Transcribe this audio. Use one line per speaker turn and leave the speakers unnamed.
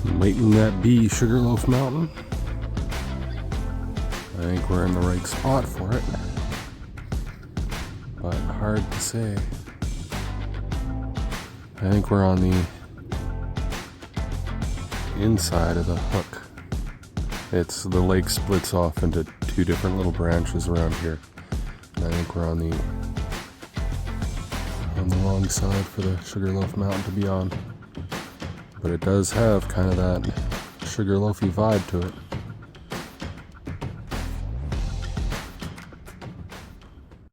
Might that be Sugarloaf Mountain? I think we're in the right spot for it, but hard to say. I think we're on the inside of the hook. The lake splits off into two different little branches around here. And I think we're on the wrong side for the Sugarloaf Mountain to be on. But it does have kind of that sugarloafy vibe to it.